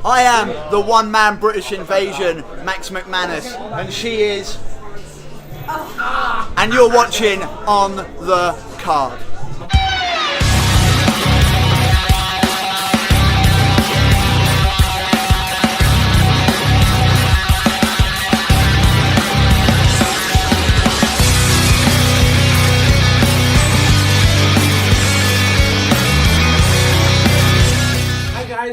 I am the one-man British invasion, Max McManus, and she is... And you're watching On The Card.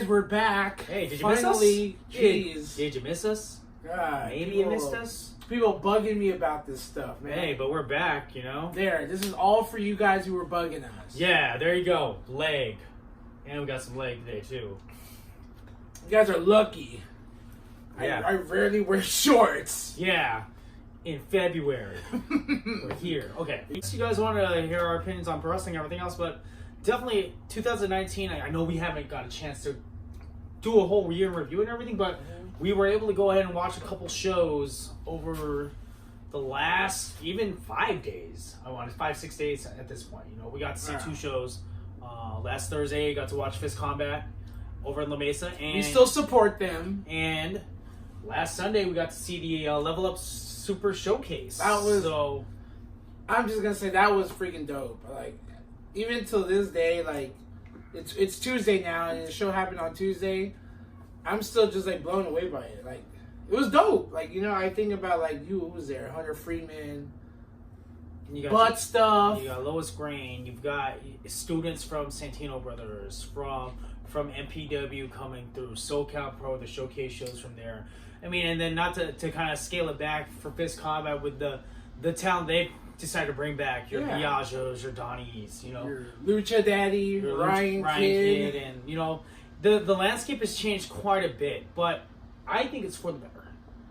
We're back. Hey, did you Finally, miss us? Jeez. Did you miss us? God, Maybe you missed us? People bugging me about this stuff, man. Hey, but we're back, you know? There, this is all for you guys who were bugging us. Yeah, there you go. Leg. And we got some leg today, too. You guys are lucky. Yeah. I rarely wear shorts. Yeah. In February. We're here. Okay. So you guys want to hear our opinions on pro wrestling and everything else, but definitely 2019, I know we haven't got a chance to do a whole year in review and everything, but we were able to go ahead and watch a couple shows over the last even 5 days. I wanted 5-6 days at this point. You know, we got to see two shows. Last Thursday, got to watch Fist Combat over in La Mesa, and we still support them. And last Sunday, we got to see the Level Up Super Showcase. That was so. I'm just gonna say that was freaking dope. Like, even till this day, like. It's Tuesday now, and the show happened on Tuesday. I'm still just like blown away by it. Like, it was dope. Like, you know, I think about like who was there? Hunter Freeman, You got butt stuff. You got Lois Grain. You've got students from Santino Brothers, from MPW coming through, SoCal Pro, the showcase shows from there. I mean, and then not to kind of scale it back for Fist Combat with the talent they decided to bring back, your Biaggios, your Donnies, you know, your Lucha Daddy, your Ryan Kidd, and you know, the landscape has changed quite a bit, but I think it's for the better.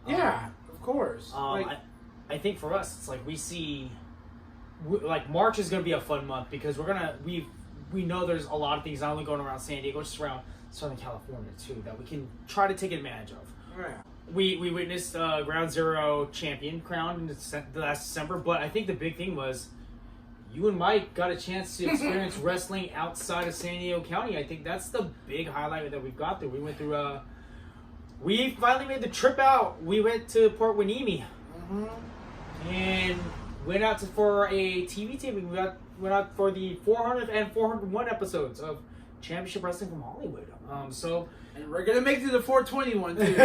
Yeah, of course. I think for us, it's like we see, like March is going to be a fun month because we know there's a lot of things not only going around San Diego, just around Southern California too, that we can try to take advantage of. Yeah. We witnessed Ground Zero champion crowned in last December, but I think the big thing was you and Mike got a chance to experience wrestling outside of San Diego County. I think that's the big highlight that we've got through. We went through, we finally made the trip out. We went to Port Hueneme and went out for a TV taping. We went out for the 400th and 401 episodes of Championship Wrestling from Hollywood. And we're gonna make it to the 421 too.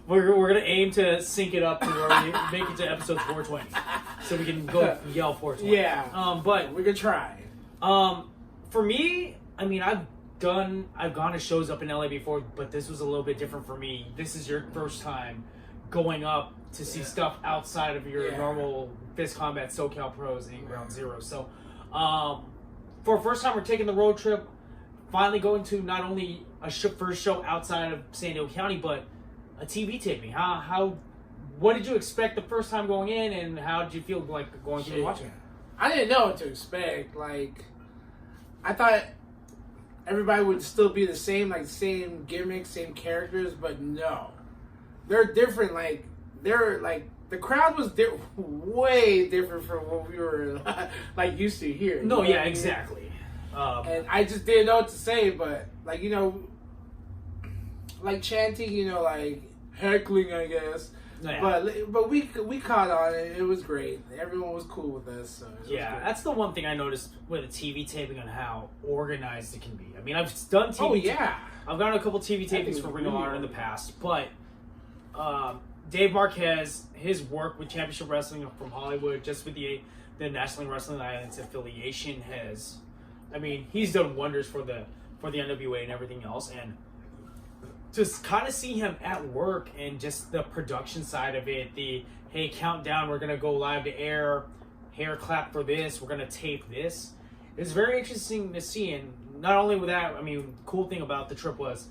we're gonna aim to sync it up to where we make it to episode 420, so we can go yell 420. Yeah. But we're gonna try. For me, I mean, I've gone to shows up in LA before, but this was a little bit different for me. This is your first time going up to see stuff outside of your normal Fist Combat SoCal Pros and Ground Zero. So, for first time, we're taking the road trip. Finally going to not only a first show outside of San Diego County, but a TV taping. What did you expect the first time going in, and how did you feel like going through and watching it? I didn't know what to expect. Like, I thought everybody would still be the same, like same gimmicks, same characters, but no, they're different. Like, the crowd was way different from what we were like used to here. No, yeah, exactly. And I just didn't know what to say, but like, you know, like chanting, you know, like heckling, I guess. Yeah. But we caught on it. It was great. Everyone was cool with us. So that's the one thing I noticed with a TV taping on how organized it can be. I mean, I've done TV. Oh yeah. I've done a couple TV tapings for Ring of Honor in the past, but Dave Marquez, his work with Championship Wrestling from Hollywood, just with the National Wrestling Alliance affiliation has. I mean, he's done wonders for the NWA and everything else, and just kind of see him at work and just the production side of it. The hey, countdown, we're gonna go live to air, hair clap for this, we're gonna tape this. It's very interesting to see, and not only with that, I mean, cool thing about the trip was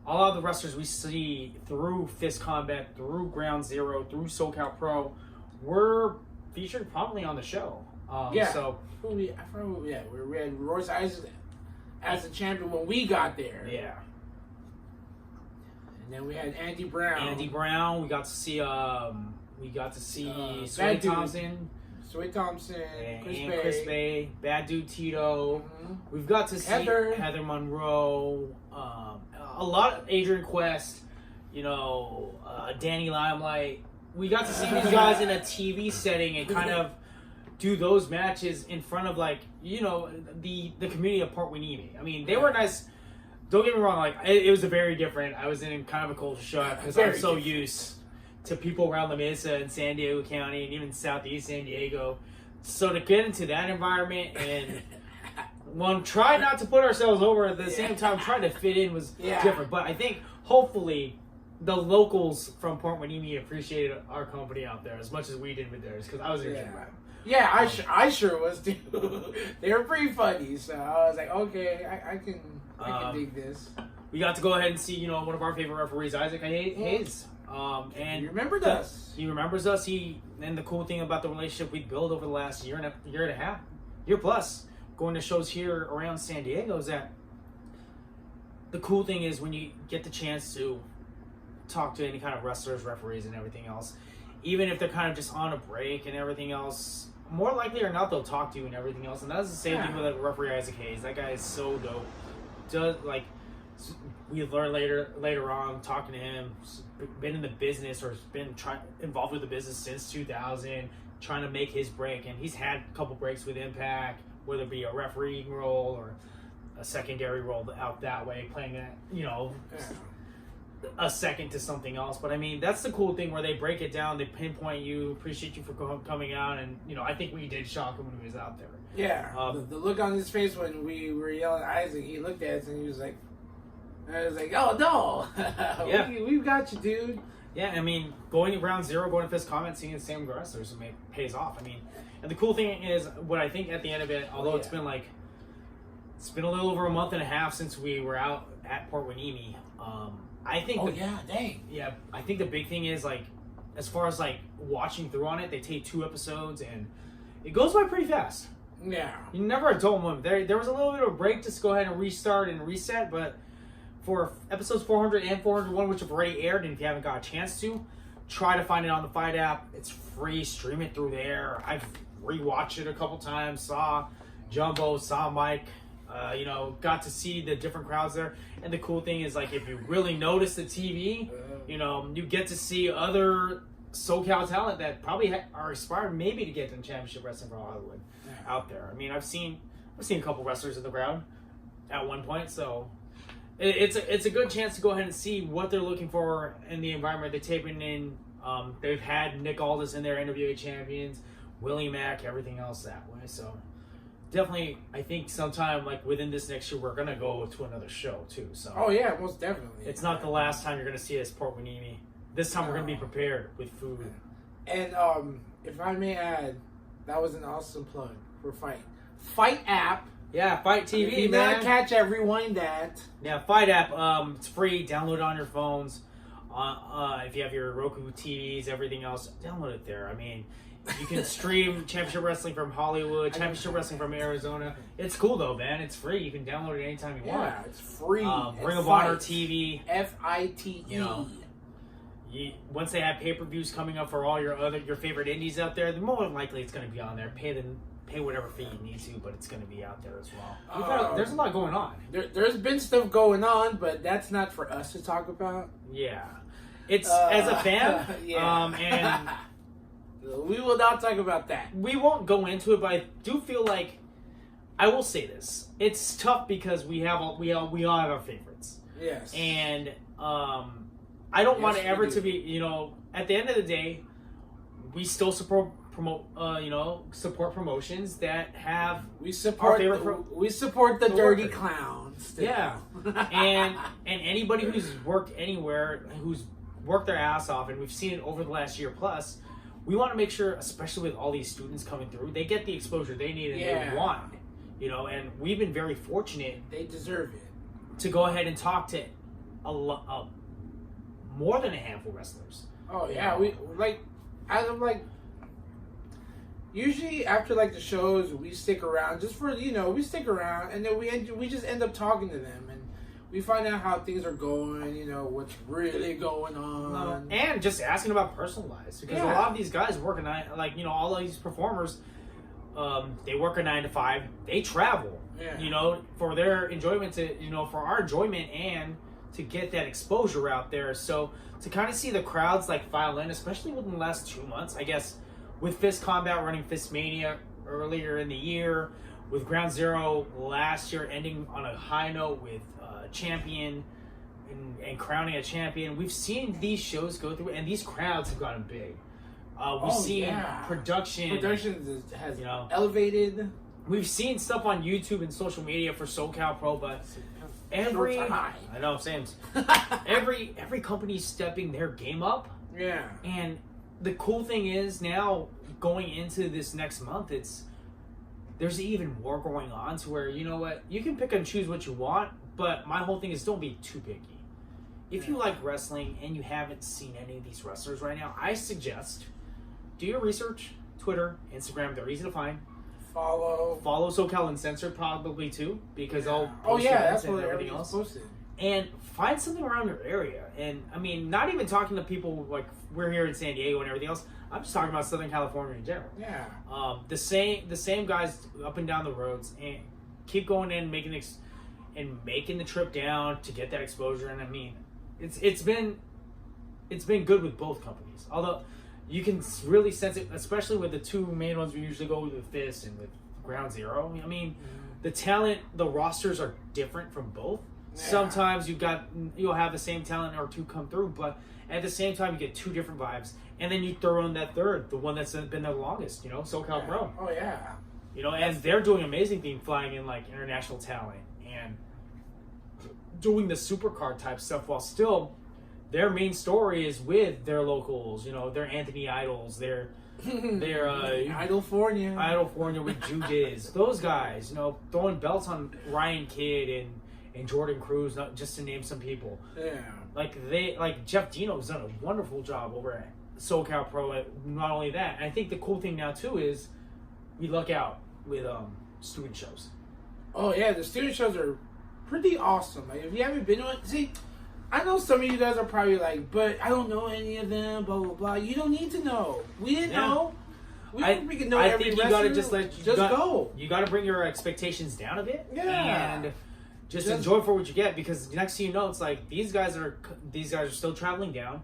a lot of the wrestlers we see through Fist Combat, through Ground Zero, through SoCal Pro, were featured prominently on the show. So we had Royce Isaac as a champion when we got there. Yeah. And then we had Andy Brown. We got to see Sway Thompson. Sway Thompson, Chris Bay, Bad Dude Tito. Mm-hmm. We've got to see Heather Monroe. a lot of Adrian Quest, Danny Limelight. We got to see these guys in a TV setting and kind of do those matches in front of the community of Port Hueneme. I mean, they were nice. Don't get me wrong, it was a very different. I was in kind of a culture shock because I'm so used to people around La Mesa and San Diego County and even Southeast San Diego. So to get into that environment and try not to put ourselves over at the same time, trying to fit in was different. But I think hopefully the locals from Port Hueneme appreciated our company out there as much as we did with theirs because I was there. Yeah, I sure was too. They were pretty funny, so I was like, okay, I can dig this. We got to go ahead and see, one of our favorite referees, Isaac Hayes. And he remembered us. He remembers us. And the cool thing about the relationship we built over the last year and a half, year plus, going to shows here around San Diego, is that the cool thing is when you get the chance to talk to any kind of wrestlers, referees, and everything else, even if they're kind of just on a break and everything else, more likely or not, they'll talk to you and everything else. And that's the same thing with referee Isaac Hayes. That guy is so dope. We learned later on talking to him, been in the business or been involved with the business since 2000, trying to make his break, and he's had a couple breaks with Impact, whether it be a refereeing role or a secondary role out that way, playing that a second to something else. But I mean, that's the cool thing where they break it down, they pinpoint you, appreciate you for coming out, and I think we did shock him when he was out there. Yeah, the look on his face when we were yelling at Isaac, he looked at us and he was like, I was like, oh no, we've got you, dude. Yeah, I mean, going around zero, going to Fist Comment, seeing the same wrestlers, pays off. I mean, and the cool thing is, what I think at the end of it, although it's been a little over a month and a half since we were out at Port Hueneme, I think. I think the big thing is as far as watching through on it, they take 2 episodes and it goes by pretty fast. Yeah. You never a dull moment. There was a little bit of a break to go ahead and restart and reset, but for episodes 400 and 401, which have already aired, and if you haven't got a chance to, try to find it on the Fight app. It's free. Stream it through there. I've rewatched it a couple times. Saw Jumbo, saw Mike. Got to see the different crowds there. And the cool thing is, if you really notice the TV, you get to see other SoCal talent that probably are aspired maybe to get to Championship Wrestling for Hollywood out there. I mean, I've seen a couple wrestlers in the crowd at one point, so it's a good chance to go ahead and see what they're looking for in the environment they're taping in. They've had Nick Aldis in their NWA champions, Willie Mack, everything else that way. So definitely, I think sometime within this next year, we're gonna go to another show too. So most definitely. It's not the last time you're gonna see us Port Hueneme. This time we're gonna be prepared with food. And if I may add, that was an awesome plug for Fight app. Yeah, Fight TV, if you man. not catch that, rewind that. Yeah, Fight app. It's free. Download it on your phones. If you have your Roku TVs, everything else, download it there. I mean, you can stream Championship Wrestling from Hollywood, Championship Wrestling from Arizona. It's cool though, man. It's free. You can download it anytime you want. Yeah, it's free. Ring of Honor TV. FITE. Once they have pay-per-views coming up for all your favorite indies out there, the more than likely it's going to be on there. Pay whatever fee you need to, but it's going to be out there as well. There's a lot going on. There's been stuff going on, but that's not for us to talk about. Yeah. It's as a fan, and we will not talk about that. We won't go into it, but I do feel like I will say this: it's tough because we all have our favorites. Yes. And I don't want it ever to be, at the end of the day, we still support promotions that have we support the dirty clowns. Yeah. and anybody who's worked anywhere, who's worked their ass off, and we've seen it over the last year plus, we want to make sure, especially with all these students coming through, they get the exposure they need and they want. And we've been very fortunate. They deserve it. To go ahead and talk to more than a handful of wrestlers. Oh yeah, usually after the shows, we stick around just for we stick around, and then we just end up talking to them, and we find out how things are going, what's really going on, and just asking about personal lives, because a lot of these guys work all of these performers, they work a 9 to 5, they travel, for their enjoyment for our enjoyment and to get that exposure out there. So to kind of see the crowds like file in, especially within the last 2 months, I guess, with Fist Combat running Fist Mania earlier in the year, with Ground Zero last year ending on a high note with Champion and crowning a champion. We've seen these shows go through, and these crowds have gotten big. We've seen production has elevated. We've seen stuff on YouTube and social media for SoCal Pro, but I know, same. every company's stepping their game up. Yeah. And the cool thing is now going into this next month, there's even more going on to where, you know what, you can pick and choose what you want, but my whole thing is don't be too picky. If you like wrestling and you haven't seen any of these wrestlers right now, I suggest do your research. Twitter, Instagram, they're easy to find. Follow SoCal Uncensored probably too, because they'll post that's and what everything else. Posted. And find something around your area. And I mean, not even talking to people like we're here in San Diego and everything else. I'm just talking about Southern California in general. Yeah. The same guys up and down the roads, and keep going in, making the trip down to get that exposure. And I mean, it's been good with both companies. Although you can really sense it, especially with the two main ones we usually go with Fist and with Ground Zero. I mean, the talent, the rosters are different from both. Yeah. Sometimes you'll have the same talent or two come through, but at the same time you get two different vibes, and then you throw in that third, the one that's been the longest, SoCal Pro. Oh yeah. And they're doing amazing things, flying in like international talent and doing the supercard type stuff, while still their main story is with their locals. Their Anthony Idols, their Idolfornia with Judiz. Those guys, throwing belts on Ryan Kidd and Jordan Cruz, not just to name some people. Yeah. Like Jeff Dino's done a wonderful job over at SoCal Pro. Not only that, I think the cool thing now too is we luck out with student shows. Oh yeah, the student shows are pretty awesome. Like if you haven't been to it, see, I know some of you guys are probably like, but I don't know any of them, blah blah blah. You don't need to know. We didn't know. We can know every think you wrestler. Gotta go. You gotta bring your expectations down a bit. Yeah. And just enjoy for what you get, because next thing you know, it's like these guys are still traveling down.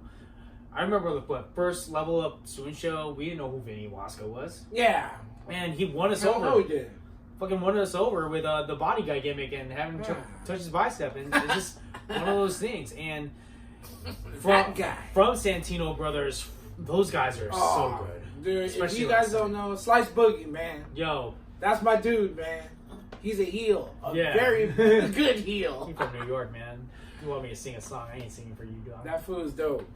I remember the first Level Up student show, we didn't know who Vinny Wasco was. Yeah. And he won us over. Oh, he did. Fucking won us over with the body guy gimmick and having him touch his bicep, and it's just one of those things. And from Santino Brothers, those guys are so good. Dude, especially if you guys don't know, Slice Boogie, man. Yo. That's my dude, man. He's a heel. Very good heel. He's from New York, man. You want me to sing a song? I ain't singing for you, dog. That fool's dope.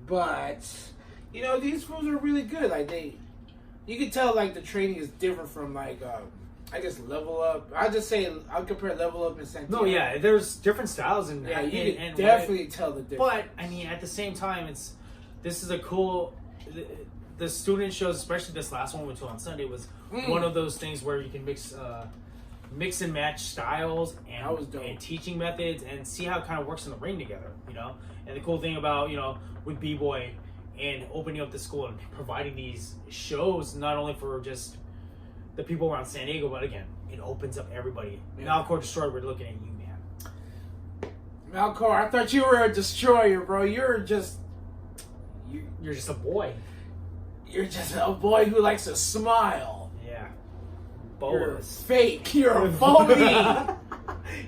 But, these fools are really good. Like, you can tell, like, the training is different from, like, I guess Level Up. I'll compare Level Up and Santino. No, yeah, there's different styles. And you can definitely tell the difference. But, I mean, at the same time, this is a cool... The student shows, especially this last one we went to on Sunday, was one of those things where you can mix and match styles and teaching methods and see how it kind of works in the ring together, And the cool thing about, with B-Boy and opening up the school and providing these shows, not only for just the people around San Diego, but again, it opens up everybody. Yeah. Malcor Destroyer, we're looking at you, man. Malcor, I thought you were a destroyer, bro. You're just a boy. You're just a boy who likes to smile. Yeah. You're fake. You're a phony.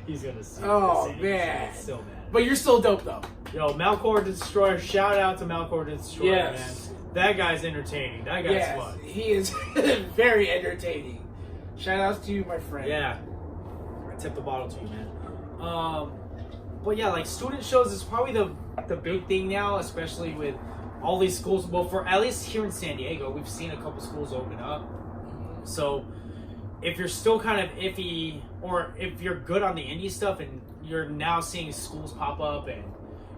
He's gonna see. Oh man. So mad. But you're still dope though. Yo, Malcor Destroyer. Shout out to Malcor Destroyer, man. That guy's entertaining. That guy's fun. He is very entertaining. Shout outs to you, my friend. Yeah. I tip the bottle to you, man. But yeah, like student shows is probably the big thing now, especially with all these schools. Well, for at least here in San Diego, we've seen a couple schools open up. So if you're still kind of iffy, or if you're good on the indie stuff and you're now seeing schools pop up and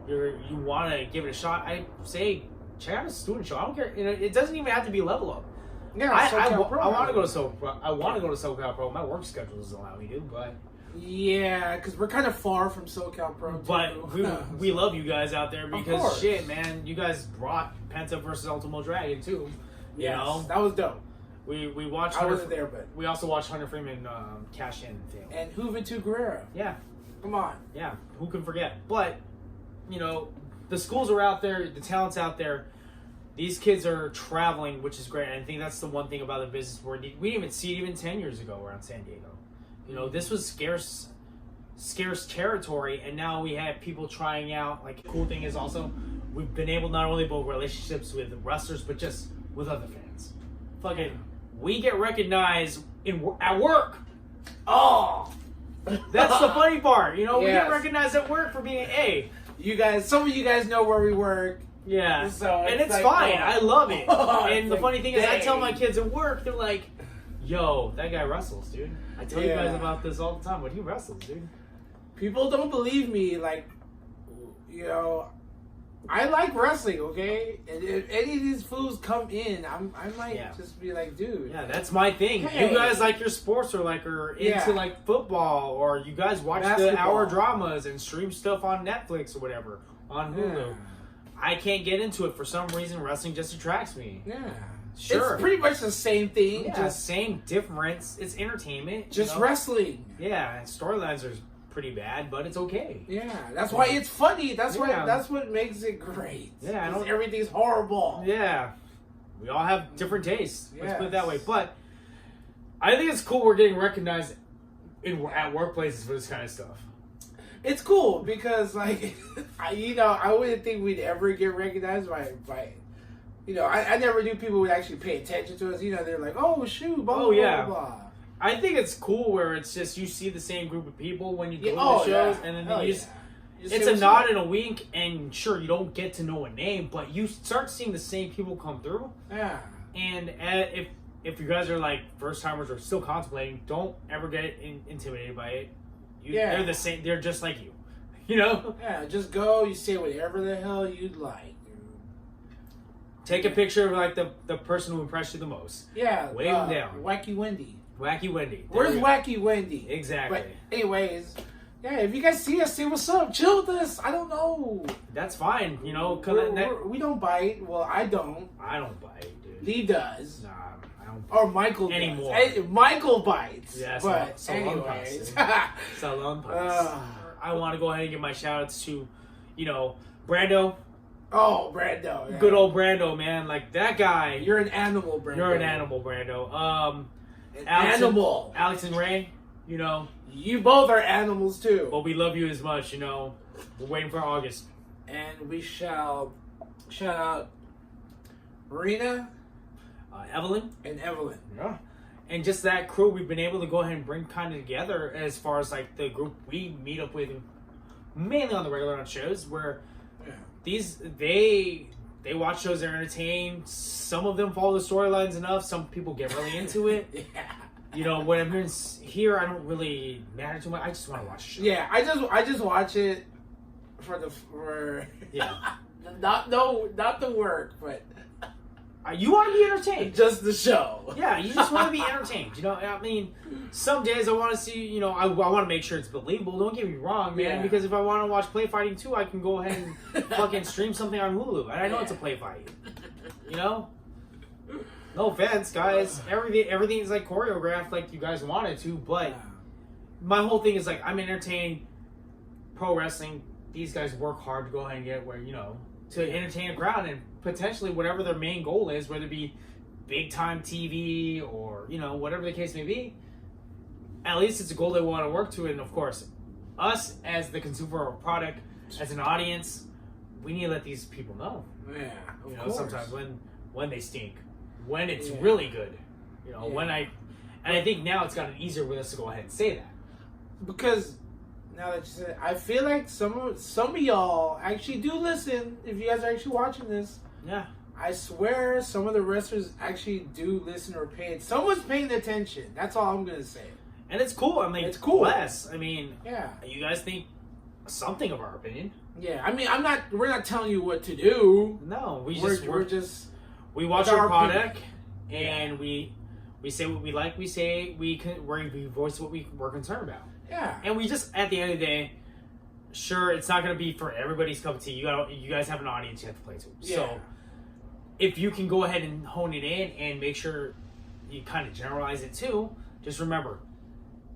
you want to give it a shot, I say check out a student show. I don't care. It doesn't even have to be Level Up. Yeah, I want to go to SoCal Pro. My work schedule doesn't allow me to, but yeah, because we're kind of far from SoCal Pro. But we love you guys out there, because shit, man, you guys brought Penta versus Ultimo Dragon too. You know, that was dope. We watched. I wasn't there, but we also watched Hunter Freeman cash in fail. And Juventud Guerrero. Yeah, come on. Yeah, who can forget? But you know, the schools are out there, the talent's out there. These kids are traveling, which is great. And I think that's the one thing about the business where we didn't even see it even 10 years ago around San Diego. You know, this was scarce territory, and now we have people trying out. Like, the cool thing is also we've been able not only build relationships with wrestlers, but just with other fans. Fucking, we get recognized at work. Oh, that's the funny part. You know, we get recognized at work for being some of you guys know where we work. Yeah, so and it's like, fine. I love it. And the like, funny thing is, I tell my kids at work, they're like, "Yo, that guy wrestles, dude." I tell you guys about this all the time, but he wrestles, dude. People don't believe me. Like, you know, I like wrestling. Okay, and if any of these fools come in, I might just be like, dude. Yeah, that's my thing. Hey. You guys like your sports or like are into like football, or you guys watch the hour dramas and stream stuff on Netflix or whatever on Hulu. I can't get into it for some reason. Wrestling just attracts me. Yeah. Sure. It's pretty much the same thing. Yeah, just same difference. It's entertainment. Just wrestling. Yeah, and storylines are pretty bad, but it's okay. Yeah, that's why it's funny. That's what makes it great. Yeah, everything's horrible. Yeah, we all have different tastes. Let's put it that way. But I think it's cool we're getting recognized at workplaces for this kind of stuff. It's cool because, like, I wouldn't think we'd ever get recognized by I never knew people would actually pay attention to us. You know, they're like, oh, shoot, blah, blah, blah, blah. I think it's cool where it's just you see the same group of people when you go to the shows, and then it's a nod and a wink, and sure, you don't get to know a name, but you start seeing the same people come through. Yeah. And if you guys are like first timers or still contemplating, don't ever get intimidated by it. They're the same. They're just like you. You know? Yeah, just go. You say whatever the hell you'd like. Take a picture of like the person who impressed you the most. Yeah. Wave them down. Wacky Wendy. Wacky Wendy. Where's Wacky Wendy? Exactly. But anyways, yeah, if you guys see us, say what's up. Chill with us. I don't know. That's fine. You know, we don't bite. Well, I don't. I don't bite, dude. Lee does. Nah, I don't. Or Michael anymore. Does. Michael bites. Yeah, but so anyways. Salon Pass. I want to go ahead and give my shout outs to, Brando. Oh, Brando. Yeah. Good old Brando, man. Like, that guy. You're an animal, Brando. You're an animal, Brando. Animal. Alex and Ray, You both are animals, too. But we love you as much, We're waiting for August. And we shall shout out Marina. Evelyn. And Evelyn. Yeah. And just that crew we've been able to go ahead and bring kind of together as far as, like, the group we meet up with mainly on the regular on shows where they watch shows, they're entertained. Some of them follow the storylines enough. Some people get really into it. Yeah. When I'm here, I don't really matter too much. I just want to watch a show. Yeah, I just watch it for not the work, but you want to be entertained. Just the show. Yeah, you just want to be entertained. Some days I want to see, I want to make sure it's believable. Don't get me wrong, man. Yeah. Because if I want to watch play fighting too, I can go ahead and fucking stream something on Hulu. And I know it's a play fight. No offense, guys. Everything is like choreographed like you guys wanted to, but my whole thing is like I'm entertained. Pro wrestling, these guys work hard to go ahead and get where, to entertain a crowd and potentially whatever their main goal is, whether it be big time TV or, whatever the case may be. At least it's a goal they want to work to. And of course, us as the consumer of product, as an audience, we need to let these people know. Yeah, of course. Sometimes when they stink, when it's really good, and I think now it's gotten easier with us to go ahead and say that. Because now that you said it, I feel like some of y'all actually do listen. If you guys are actually watching this, I swear some of the wrestlers actually do listen or pay. Someone's paying attention. That's all I'm gonna say. And it's cool. It's cool. Bless. You guys think something of our opinion. Yeah, we're not telling you what to do. No, we watch our product and we say what we like. We say we voice what we're concerned about. Yeah, and we just at the end of the day, sure, it's not going to be for everybody's cup of tea. You guys have an audience you have to play to. Yeah. So if you can go ahead and hone it in and make sure you kind of generalize it too, just remember,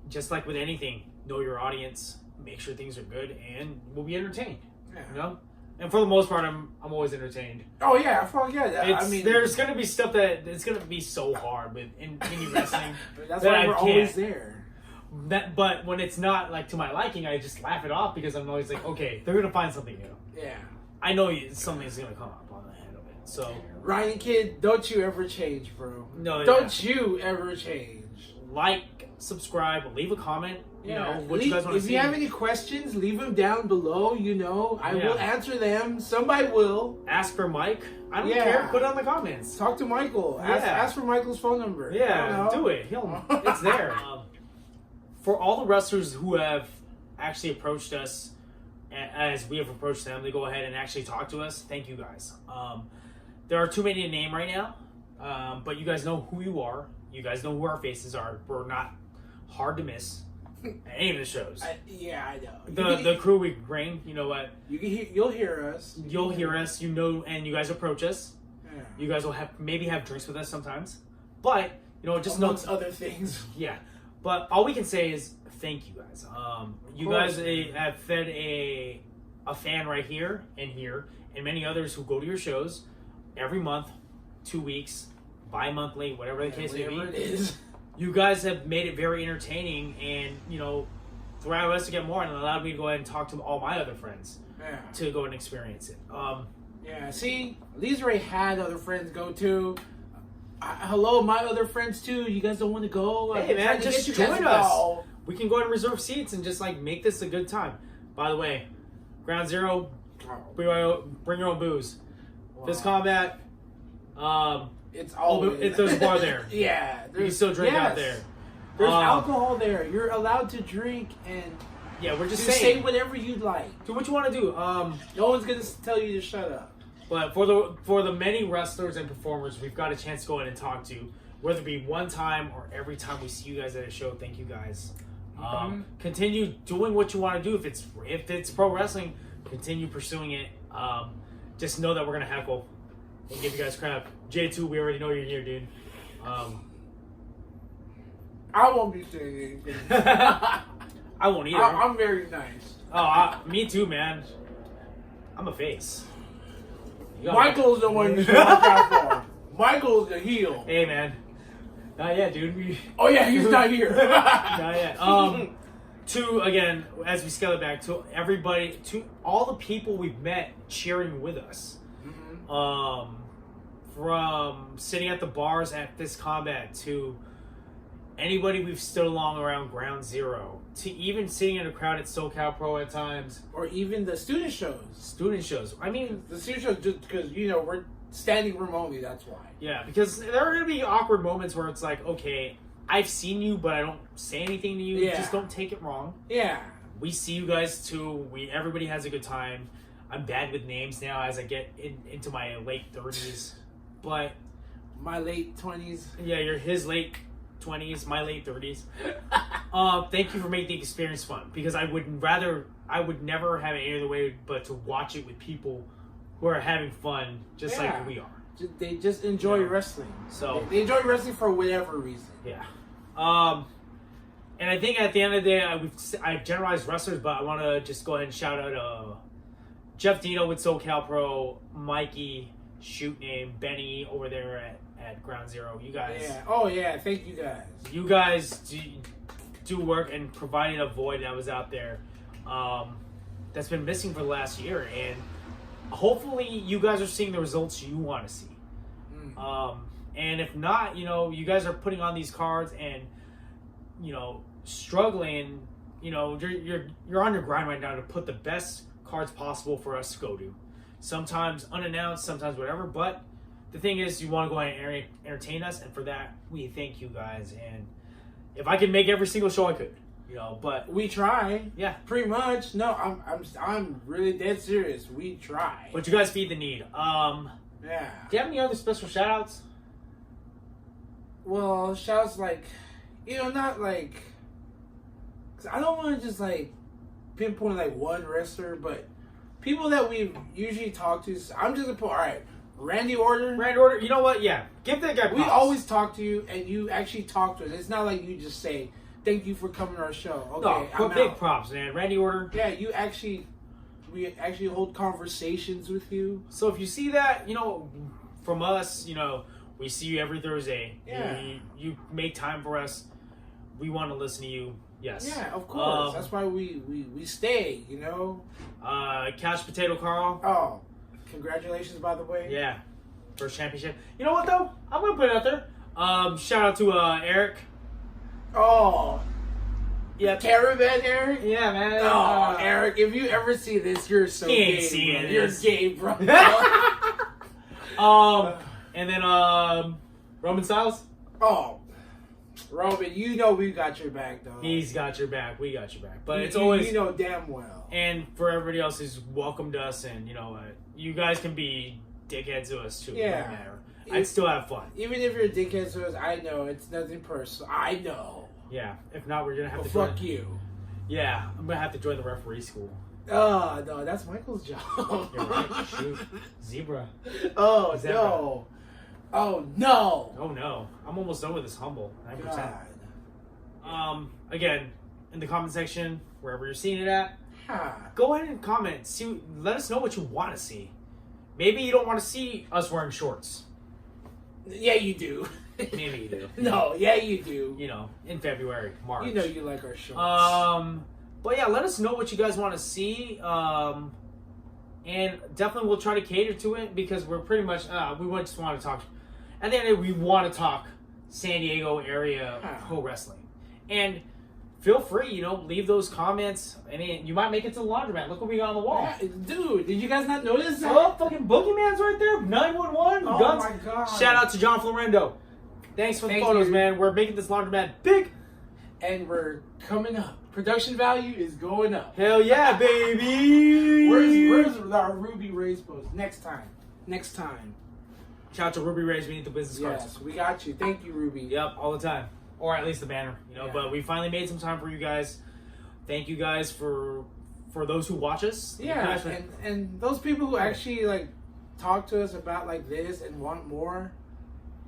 just like with anything, know your audience, make sure things are good, and we'll be entertained. Yeah. You know, and for the most part, I'm always entertained. Oh yeah, fuck yeah. It's, I mean, there's gonna be stuff that it's gonna be so hard with in indie wrestling. that's that why I we're can't. always there. But when it's not like to my liking, I just laugh it off because I'm always like, okay, they're gonna find something new. Yeah. I know something's gonna come up on the head of it. So Ryan Kid, don't you ever change, bro. No, Don't you ever change. like, subscribe, leave a comment. You Yeah. know what you guys want to see. If you have any questions, leave them down below. You know, I Yeah. will answer them. Somebody will. Ask for Mike. I don't Yeah. care. Put it on the comments. Talk to Michael. Yeah. Ask for Michael's phone number. I Yeah, don't know. do it. It's there. For all the wrestlers who have actually approached us, as we have approached them, to go ahead and actually talk to us, thank you guys. There are too many to name right now, but you guys know who you are. You guys know who our faces are. We're not hard to miss at any of the shows. Yeah, I know. The crew we bring, you know what? You'll hear us. You'll hear us, you know, and you guys approach us. Yeah. You guys will maybe have drinks with us sometimes, but you know, just know, Amongst other things. yeah. But all we can say is thank you guys. You course. guys have fed a fan right here, and many others who go to your shows every month, 2 weeks, bi-monthly, whatever the case may be. Whatever it is. You guys have made it very entertaining, and you know, allowed us to get more, and allowed me to go ahead and talk to all my other friends Yeah. to go and experience it. Yeah, see, Lisa Ray had other friends go too. Hello, my other friends too. You guys don't want to go? Hey I'm man, trying to just get you guys join to us. go. We can go ahead and reserve seats and just like make this a good time. By the way, Ground Zero, bring your own booze. Wow. Fist Combat, It's always there's a bar there. Yeah, You can still drink out there. There's Um, alcohol there. You're allowed to drink and Yeah, we're just say saying. whatever you'd like. Do what you want to do. No one's gonna tell you to shut up. But for the many wrestlers and performers we've got a chance to go in and talk to, whether it be one time or every time we see you guys at a show, thank you guys. Continue doing what you want to do. If it's pro wrestling, continue pursuing it. Just know that we're gonna heckle and give you guys crap. J2, we already know you're here, dude. I won't be saying anything. I won't either. I'm very nice. Me too, man. I'm a face. Michael's the one you should watch out for. Michael's the heel. Hey, man. Not yet, dude. Oh yeah, he's not here. Not yet. To again, as we scale it back to everybody, to all the people we've met cheering with us, from sitting at the bars at Fist Combat to anybody we've stood along around Ground Zero, to even sitting in a crowd at SoCal Pro at times, Or even the student shows. student shows. I mean, The student shows just because we're standing room only. That's why. yeah, because there are gonna be awkward moments where it's like, okay, I've seen you, but I don't say anything to you. Yeah. Just don't take it wrong. Yeah. We see you guys too. Everybody has a good time. I'm bad with names now as I get into my late 30s, but My late 20s. yeah, you're his late 20s, my late 30s. Thank you for making the experience fun, because I would never have it any other way but to watch it with people who are having fun just Yeah. like we are. They just enjoy Yeah. wrestling. So They enjoy wrestling for whatever reason. yeah. And I think at the end of the day, I've generalized wrestlers, but I want to just go ahead and shout out Jeff Dino with SoCal Pro, Mikey, Shoot Name, Benny over there at Ground Zero. You guys, Yeah. Oh yeah. Thank you guys. you guys do work and provided a void that was out there that's been missing for the last year, and hopefully you guys are seeing the results you want to see. And if not, you guys are putting on these cards and struggling. You're on your grind right now to put the best cards possible for us to go to. Sometimes unannounced, sometimes whatever. But the thing is, you want to go ahead and entertain us, and for that, we thank you guys. And if I could make every single show, I could. But We try. yeah. Pretty much. No, I'm really dead serious. We try. But you guys feed the need. Yeah. Do you have any other special shout outs? Well, shouts like, not like, 'cause I don't want to just like pinpoint like one wrestler, but people that we've usually talked to. I'm just gonna put, all right, Randy Orton. Randy Orton, you know what? Yeah. Give that guy props. We always talk to you, and you actually talk to us. It's not like you just say, "Thank you for coming to our show." Okay, No, I'm big out. props, man. Randy Orton. Yeah, you actually We actually hold conversations with you. So if you see that, from us, we see you every Thursday. Yeah. You make time for us. We want to listen to you. Yes. Yeah, of course. That's why we stay, Couch Potato Carl. Oh, congratulations, by the way. Yeah. First championship. You know what, though? I'm going to put it out there. Shout out to Eric. Oh. Yeah. Caravan Eric? Yeah, man. Oh, Eric, if you ever see this, you're so He ain't gay. seeing Bro. You're this. gay, bro. And then Roman Styles. Oh. Roman, we got your back, though. He's got your back. We got your back. But it's You always... know damn well. And for everybody else who's welcomed us, and you guys can be dickheads to us too. Yeah. It doesn't matter. I'd still have fun. Even if you're a dickhead to us, I know it's nothing personal. I know. Yeah. If not, we're gonna have But to fuck join. you. Yeah, I'm gonna have to join the referee school. Oh no, that's Michael's job. You're right. Shoot, zebra. Oh Zebra. no. Oh no. Oh no, I'm almost done with this humble 9%. God. Again, in the comment section, wherever you're seeing it at, Huh. go ahead and comment. Let us know what you want to see. Maybe you don't want to see us wearing shorts. Yeah, you do. Maybe you do. No, yeah, you do. In February, March. You like our shorts. But yeah, let us know what you guys want to see. And definitely we'll try to cater to it because we're pretty much, we just want to talk. At the end of the day, we want to talk San Diego area pro wrestling. And feel free, leave those comments. I mean, you might make it to the laundromat. Look what we got on the wall. Yeah, dude, did you guys not notice that? Oh, fucking Boogeyman's right there. 911. Oh Guns. my God. Shout out to John Florendo. Thanks for the Thank photos, you. man. We're making this laundromat big. And we're coming up. Production value is going up. Hell yeah, baby. Where's our Ruby Rays post? Next time. Shout out to Ruby Rays. We need the business cards. Yes, we got you. Thank you, Ruby. Yep, all the time. Or at least the banner, Yeah. But we finally made some time for you guys. Thank you guys for those who watch us. Yeah, and those people who actually talk to us about this and want more.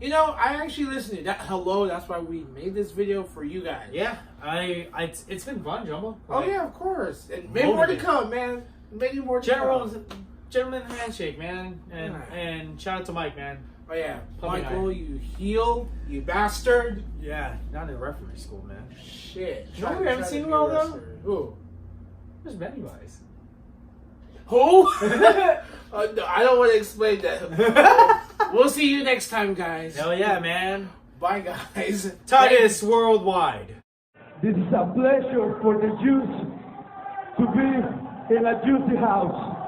I actually listen to that. Hello, that's why we made this video for you guys. Yeah, it's been fun, Jumbo. Oh yeah, of course. And maybe more to come, man. Maybe more to come. Gentleman handshake, man, and Yeah. and shout out to Mike, man. Oh yeah, Puppy Michael, night. you heel, you bastard. Yeah, not in referee school, man. Shit. You know who we haven't seen in a while, though? Who? There's Pennywise. Who? No, I don't want to explain that. We'll see you next time, guys. Hell yeah, man. Bye, guys. Titus Worldwide. This is a pleasure for the Jews to be in a Juicy house.